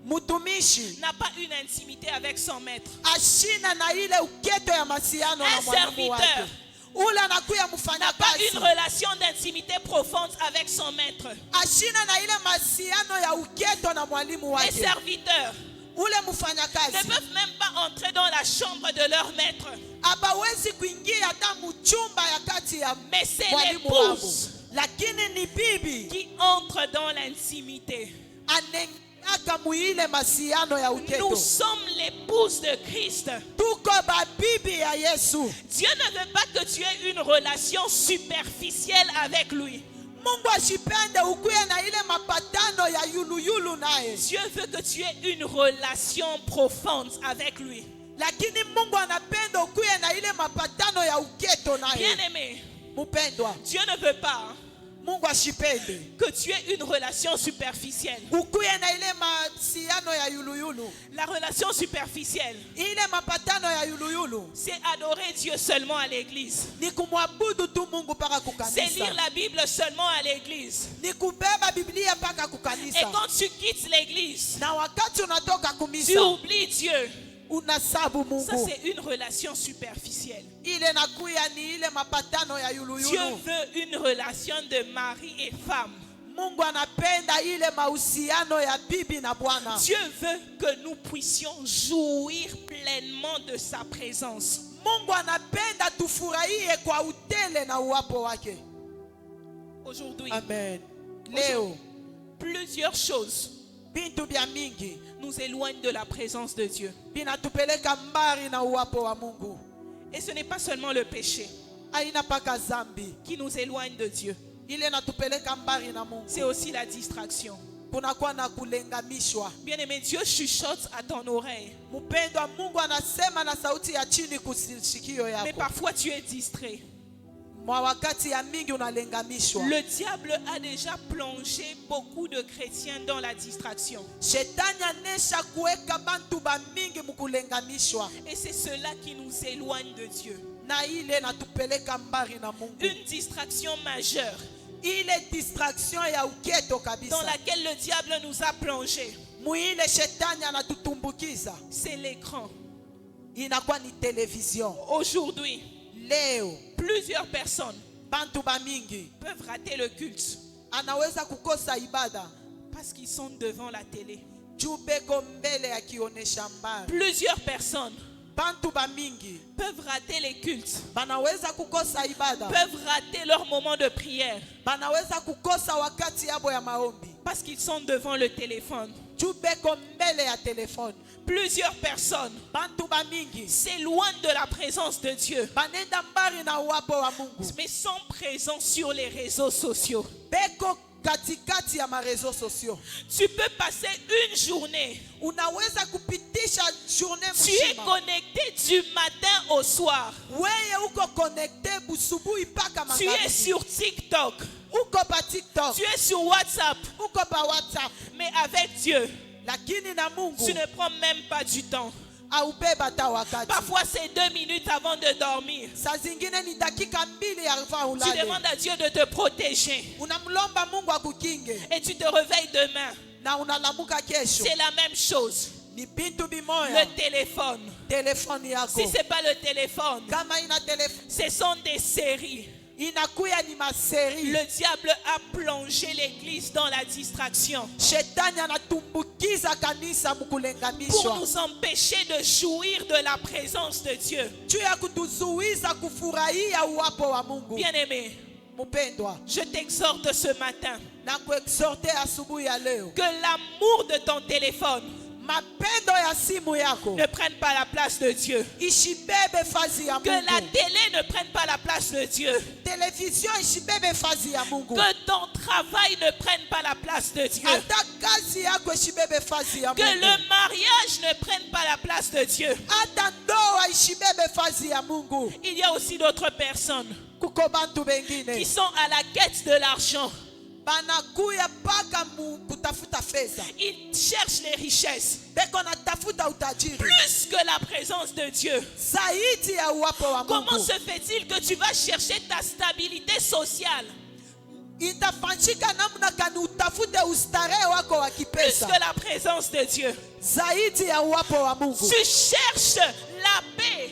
mtumishi n'a pas une intimité avec son maître. ashina na ile uketo ya masiano na Un mwalimu serviteur wake. Ule anakuya N'a pas mfanyakazi une relation d'intimité profonde avec son maître. ashina na ile masiano ya uketo na mwalimu Les wake. serviteurs Ule ne mfanyakazi peuvent même pas entrer dans la chambre de leur maître. abawezi kuingia hata mchumba ya kati ya Mais c'est mwalimu wao, l'épouse lakini ni bibi qui entre dans l'intimité. anengaka muile masiano ya Nous uketo. sommes l'épouse de Christ. Tuko babibi ya Yesu. Dieu ne veut pas que tu aies une relation superficielle avec lui. Mungu ashipende ukuye na ile mapatano ya yuluyulu naye, Dieu veut que tu aies une relation profonde avec lui. lakini Mungu anapenda ukuye na ile mapatano ya uketo naye. Bien-aimé, Mpendwa, Dieu ne veut pas Mungu ashipende que tu aies une relation superficielle. ukuye na ile masiano ya yuluyulu, La relation superficielle, ile mapatano ya yuluyulu c'est adorer Dieu seulement à l'église. ni kumwabudu tu Mungu paka C'est lire kukanisa, la Bible seulement à l'église. ni kubeba Biblia paka Et kukanisa, quand tu quittes l'église, na wakati unatoka tu kumisa oublies Dieu. unasabu Ça, Mungu. c'est une relation superficielle. Ile nakuya ni ile mapatano ya Dieu yuluyulu. veut une relation de mari et femme. Mungu anapenda ile mahusiano ya bibi na bwana. Dieu veut que nous puissions jouir pleinement de sa présence. Mungu anapenda tufurahie kwa utele na uwapo wake. Aujourd'hui, Amen. Leo plusieurs choses bintu bya mingi nous éloignent de la présence de Dieu. binatupeleka mbali na uwapo wa Mungu. Et ce n'est pas seulement le péché Haina paka zambi qui nous éloigne de Dieu. ile natupeleka mbali na Mungu. C'est aussi la distraction. Kunakuwa na kulengamishwa. Bien-aimé, Dieu chuchote à ton oreille. Mpendwa, Mungu anasema na sauti ya chini kusikio Mais yako. parfois tu es distrait. Mwa wakati ya mingi unalengamishwa. Le diable a déjà plongé beaucoup de chrétiens dans la distraction. Shetani anesha kuweka bantu ba mingi mkulengamishwa. Et c'est cela qui nous éloigne de Dieu. Na ile natupeleka mbali na Mungu. Une distraction majeure Ile distraction ya uketo kabisa. dans laquelle le diable nous a plongés, Muile shetani anatutumbukiza. c'est l'écran. Inakuwa ni television. Aujourd'hui, Leo plusieurs personnes bantu ba mingi peuvent rater le culte anaweza kukosa ibada parce qu'ils sont devant la télé. juu beko mbele akionesha mbali. Plusieurs personnes Bantu ba mingi peuvent rater les cultes, banaweza kukosa ibada, peuvent rater leur moment de prière banaweza kukosa wakati yabo ya maombi parce qu'ils sont devant le téléphone. juu beko mbele ya telefone. Plusieurs personnes Bantu ba mingi s'éloignent de la présence de Dieu, banenda mbali na uwapo wa Mungu, mais sont présents sur les réseaux sociaux. beko katikati ya marezo sosio. Tu peux passer une journée, Unaweza kupitisha journée tu es mzima connecté du matin au soir. weye uko connecté busubuhi paka Tu es magharibi, sur TikTok, uko pa TikTok, tu es sur WhatsApp, uko pa WhatsApp, mais avec Dieu, lakini na Mungu tu ne prends même pas du temps. aubeba ta wakati. Parfois, c'est 2 minutes avant de dormir. Saa zingine ni dakika mbili ya vaa Tu ulale. demandes à Dieu de te protéger Unamlomba Mungu akukinge et tu te réveilles demain. na unalamuka kesho. C'est la même chose. Ni bintu Le bimoya. téléphone. Telefoni yako Si ce n'est pas le téléphone, kama ina telefoni ce sont des séries. inakuya ni maseri. Le diable a plongé l'église dans la distraction Shetani anatumbukiza kanisa pour mkulengamishwa nous empêcher de jouir de la présence de Dieu. juu ya kutuzuiza kufurahia uwapo wa Mungu. Bien-aimé, Mpendwa, je t'exhorte ce matin na kuexhorte asubuhi ya leo, que l'amour de ton téléphone mapendo ya simu yako ne prenne pas la place de Dieu. ishibebe fazi ya Que la Mungu. télé ne prenne pas la place de Dieu. Television ishibebe fazi ya Mungu. Que ton travail ne prenne pas la place de Dieu. Hata kazi yako ishibebe fazi ya Que Mungu. le mariage ne prenne pas la place de Dieu. Hata ndoa ishibebe fazi ya Mungu. Il y a aussi d'autres personnes Kuko bantu qui bengine sont à la quête de l'argent. banakuya paka kutafuta fedha, Ils cherchent les richesses beko natafuta utajiri plus que la présence de Dieu. zaidi ya uwapo wa Comment Mungu. se fait-il que tu vas chercher ta stabilité sociale Itafanyika namna gani utafute ustarehe wako wa plus kipesa que la présence de Dieu? zaidi ya uwapo wa Mungu? Tu cherches la paix,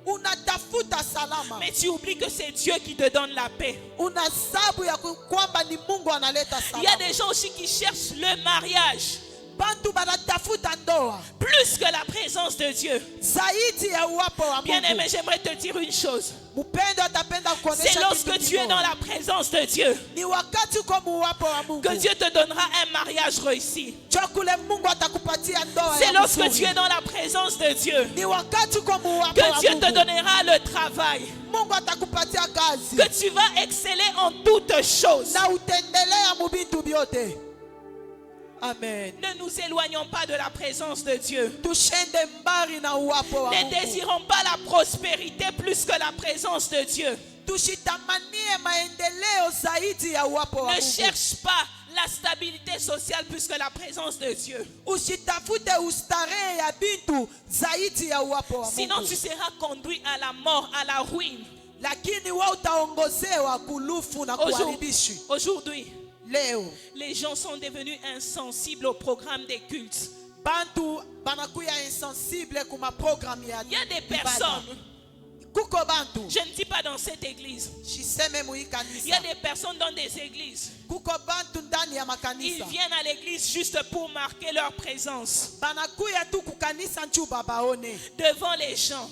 Unatafuta salama, mais tu oublies que c'est Dieu qui te donne la paix. unasabu ya kwamba ni Mungu analeta Il y a salama. des gens aussi qui cherchent le mariage Bantu banatafuta ndoa plus que la présence de Dieu. zaidi ya uwapo wa Bien Mungu. aimé, j'aimerais te dire une chose. Mpendo atapenda C'est kuonesha lorsque kitu tu es dans kimoja. la présence de Dieu Ni wakati uko muwapo wa Mungu que Dieu te donnera un mariage réussi. chokule Mungu atakupatia ndoa C'est ya lorsque mzuri. tu es dans la présence de Dieu Ni wakati uko muwapo que wa Dieu te Mungu donnera le travail, Mungu atakupatia kazi que tu vas exceller en toutes choses. na utendelea mu bintu vyote. Amen. Ne nous éloignons pas de la présence de Dieu. Tushende mbali na uwapo wa Ne Mungu. désirons pas la prospérité plus que la présence de Dieu. Tushitamanie maendeleo zaidi ya uwapo wa Ne Mungu. cherche pas la stabilité sociale plus que la présence de Dieu. Usitafute ustarehe ya bintu zaidi ya uwapo wa Sinon Mungu. tu seras conduit à la mort, à la ruine. Lakini wewe utaongozewa kulufu na kuharibishwa. Aujourd'hui, Leo les gens sont devenus insensibles au programme des cultes. bantu banakuya insensible kuma programme ya Il y a des ibada. personnes, Kuko bantu je ne dis pas dans cette église, shiseme mu il y a kanisa. des personnes dans des églises. Kuko bantu ndani ya Ils makanisa. viennent à l'église juste pour marquer leur présence Banakuya tu kukanisa nchuba baone devant les gens.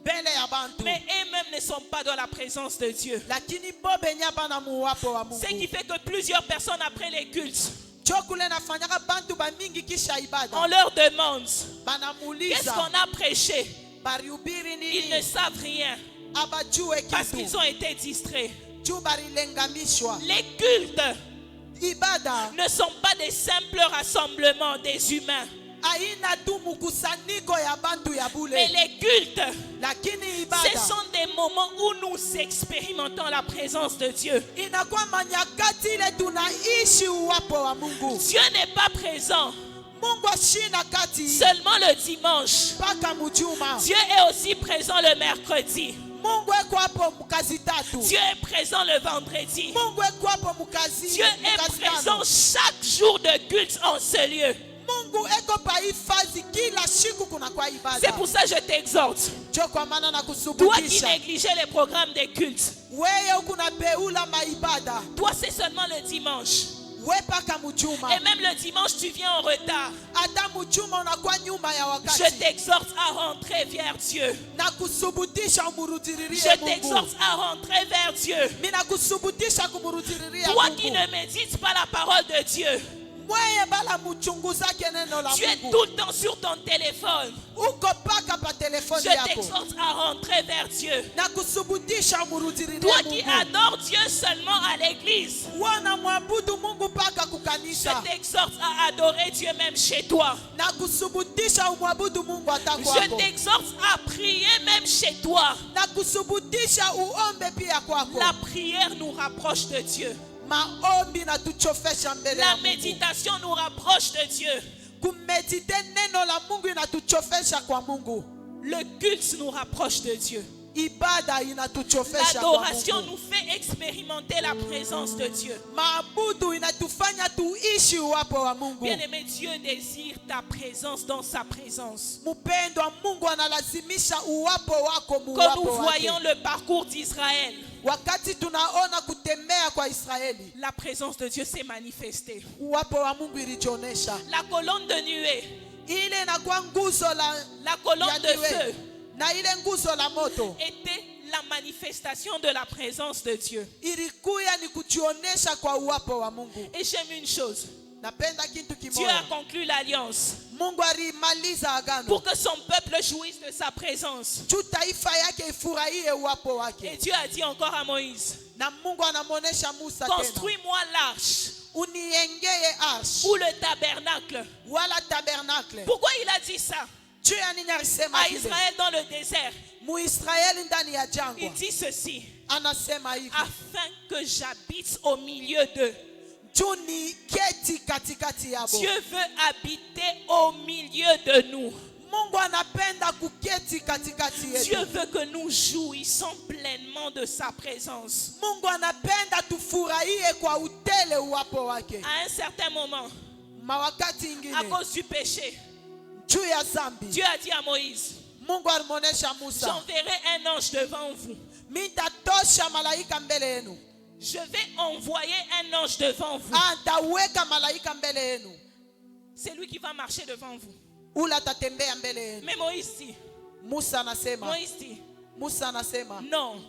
mbele ya bantu. Mais eux-mêmes ne sont pas dans la présence de Dieu. Lakini bobe nya bana muwapo wa Ce qui Mungu. fait que plusieurs personnes après les cultes, Chokule nafanyaka bantu bamingi kisha on ibada. leur demande, qu'est-ce Banamuuliza qu'on a prêché? barihubiri Ils ne nini? savent rien Abajue parce qu'ils kitu. ont été distraits. Juu barilengamishwa. Les cultes Ibada ne sont pas des simples rassemblements des humains, haina tu mukusanyiko ya bantu ya bule. mais les cultes, Lakini ce ibada sont des moments où nous expérimentons la présence de Dieu. inakuwa manyakati ile tunaishi uwapo wa Mungu. Dieu n'est pas présent Mungu ashina kati seulement le dimanche. mpaka mujuma. Dieu est aussi présent le mercredi. Mungu eko hapo mukazi tatu. Dieu est présent le vendredi. Mungu eko hapo mukazi Dieu est mukazi présent tano. chaque jour de culte en ce lieu. Mungu eko pa hifadhi kila siku kuna kwa ibada. C'est pour ça que je t'exhorte. Ndio kwa maana na Toi qui kusubutisha. négligeais les programmes des cultes, Wewe ukuna beula maibada. toi c'est seulement le dimanche. We paka mujuma. Et même le dimanche, tu viens en retard. Hata mujuma unakuwa nyuma ya Je wakati. t'exhorte à rentrer vers Dieu. Na kusubutisha umurudiririe Je Mungu. t'exhorte à rentrer vers Dieu. Mina kusubutisha kumurudiriria Toi Mungu. qui ne médites pas la parole de Dieu, Mweye bala muchunguzake neno la tu es Mungu. tout le temps sur ton téléphone. Uko paka pa telefoni Je yako. t'exhorte à rentrer vers Dieu. Na kusubutisha umurudiririe Toi qui Mungu. adores Dieu seulement à l'église, Wana mwabudu Mungu paka je kukanisa. t'exhorte à adorer Dieu même chez toi. Na kusubutisha umwabudu Mungu hata Je kwako. t'exhorte à prier même chez toi. Na kusubutisha uombe pia kwako. La prière nous rapproche de Dieu. Maombi na tuchofesha mbele ya La Mungu. méditation nous rapproche de Dieu. Kumedite neno la Mungu inatuchofesha kwa Mungu. Le culte nous rapproche de Dieu. Ibada inatuchofesha kwa L'adoration Mungu. nous fait expérimenter la présence de Dieu. Maabudu inatufanya tuishi uwapo wa Mungu. Bien-aimé, Dieu désire ta présence dans sa présence. Mpendwa, Mungu analazimisha uwapo wako Quand muwapo nous voyons wake. le parcours d'Israël, Wakati tunaona kutembea kwa Israeli, la présence de Dieu s'est manifestée. uwapo wa Mungu ilijionesha. La colonne de nuée, Ile inakuwa nguzo la la colonne ya de niwe. feu Na ile nguzo la moto était la manifestation de la présence de Dieu. ilikuya ni kujionesha kwa uwapo wa Mungu. Et j'aime une chose. Napenda kitu Dieu kimoja. a conclu l'alliance Mungu alimaliza agano. pour que son peuple jouisse de sa présence. Juu taifa yake ifurahie uwapo Et wake. Dieu a dit encore à Moïse, Na Mungu anamuonesha Musa tena. construis-moi l'arche Uniengeye arsh ou le tabernacle. wala tabernacle. Pourquoi il a dit ça Juu ya nini alisema à vile? Israël dans le désert? Muisraeli ndani ya Il jangwa dit ceci, anasema hivi. afin que j'habite au milieu d'eux. Juu ni keti katikati yabo. Dieu veut habiter au milieu de nous. Mungu anapenda kuketi katikati Dieu yetu. veut que nous jouissons pleinement de sa présence. Mungu anapenda tufurahie kwa utele uwapo wake. À un certain moment, Mawakati à ingine cause du péché, juu ya zambi, Dieu a dit à Moïse, Mungu alimuonesha Musa, j'enverrai un ange devant vous. mitatosha malaika mbele yenu. Je vais envoyer un ange devant vous. Ataweka malaika mbele yenu. C'est lui qui va marcher devant vous. Ula atatembea mbele yenu. Mais Moïse dit, Musa anasema, Musa anasema, non,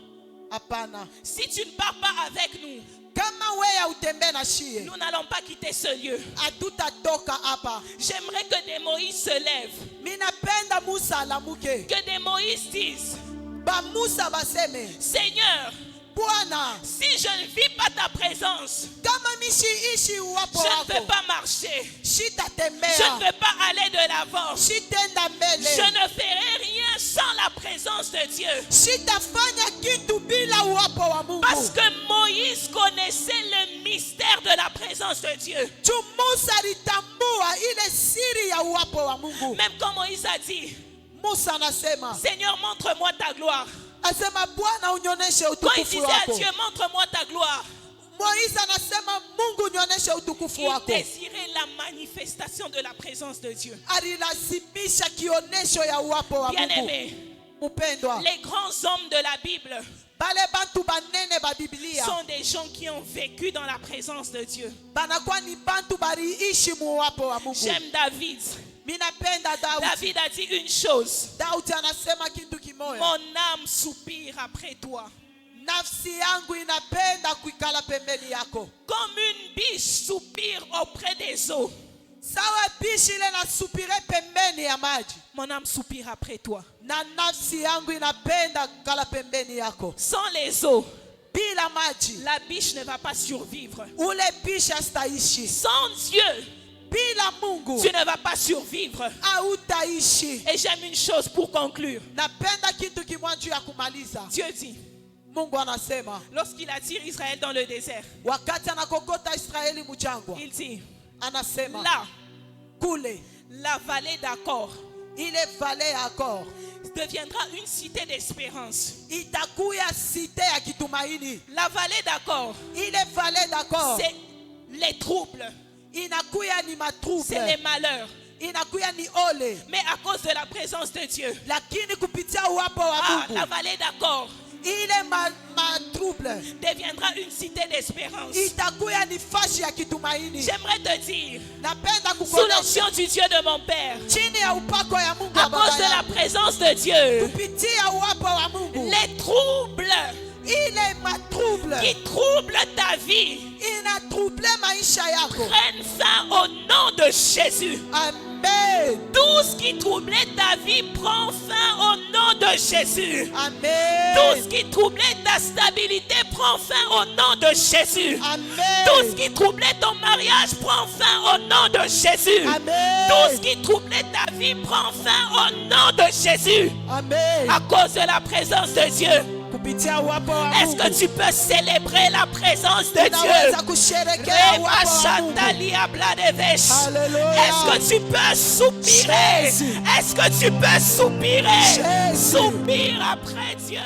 hapana. si tu ne pars pas avec nous, Kama wewe utembee na shie, nous n'allons pas quitter ce lieu. hatutatoka hapa. J'aimerais que des Moïse se lèvent, Minapenda Musa alamuke. que des Moïse disent, Ba Musa baseme, Seigneur, Bwana, si je ne vis pas ta présence, kama mishiishi uwapo je ne wako, peux pas marcher. Je ne shitatembea, peux pas aller de l'avant. shitenda Je mbele, ne ferai rien sans la présence de Dieu. shitafanya kitu bila uwapo wa Parce Mungu. que Moïse connaissait le mystère de la présence de Dieu. Juu Musa alitambua ile siri ya uwapo wa Mungu. Même quand Moïse a dit, Musa anasema, Seigneur, montre-moi ta gloire. asema Bwana unioneshe Quand il utukufu disait à wako. Dieu, montre-moi ta gloire, Moise anasema Mungu unioneshe utukufu il wako. désirait la manifestation de la présence de Dieu. Alilazimisha kionesho ya uwapo wa Mungu. Bien-aimés, Mpendwa, les grands hommes de la Bible bale bantu banene ba Biblia sont des gens qui ont vécu dans la présence de Dieu. banakuwa ni bantu baliishi mu uwapo wa Mungu. J'aime David. Minapenda Daudi. David a dit une chose. Daudi anasema kitu kimoja. Mon âme soupire après toi. Nafsi yangu inapenda kuikala pembeni yako. Comme une biche soupire auprès des eaux. Sawa bishi ile nasupire pembeni ya maji. Mon âme soupire après toi. Na nafsi yangu inapenda kukala pembeni yako. Sans les eaux, Bila maji, la biche ne va pas survivre. ule bishi astaishi. Sans Dieu, Bila Mungu, tu ne vas pas survivre. hautaishi. Et j'aime une chose pour conclure. Napenda kitu kimoja juu ya kumaliza. Dieu dit, Mungu anasema, lorsqu'il attire Israël dans le désert, wakati anakokota Israeli mjangwa, il dit, anasema, là, kule, la vallée d'Accord ile vale ya Akor, deviendra une cité d'espérance. itakuya site ya kitumaini. La vallée d'Accord, Ile vale d'Akor, c'est les troubles, inakuya ni matrouble, c'est les malheurs. inakuya ni ole. Mais à cause de la présence de Dieu, Lakini kupitia uwapo wa la Mungu, vallée d'Accord ile matrouble, deviendra une cité d'espérance. itakuya ni fashi ya kitumaini. J'aimerais te dire, Napenda sous kukuonesha l'onction du Dieu de mon Père, chini ya upako ya Mungu à wa cause baba de la yangu, présence de Dieu, kupitia uwapo wa Mungu, les troubles ile matrouble qui troublent ta vie inatrouble maisha yako. prennent fin au nom de Jésus. Amen. Tout ce qui troublait ta vie prend fin au nom de Jésus. Tout Amen. ce qui troublait ta stabilité prend fin au nom de Jésus. Tout ce Amen. qui troublait ton mariage prend fin au nom de Jésus. Tout ce Amen. qui troublait ta vie prend fin au nom de Jésus. Amen. À cause de la présence de Dieu. Kupitia uwapo wa Est-ce que Mungu, tu peux célébrer la présence de unaweza Dieu? kusherekea uwapo wa Mungu. Hallelujah. Est-ce que tu peux soupirer? Jésus. Est-ce que tu peux soupirer? Jésus. Soupire après Dieu.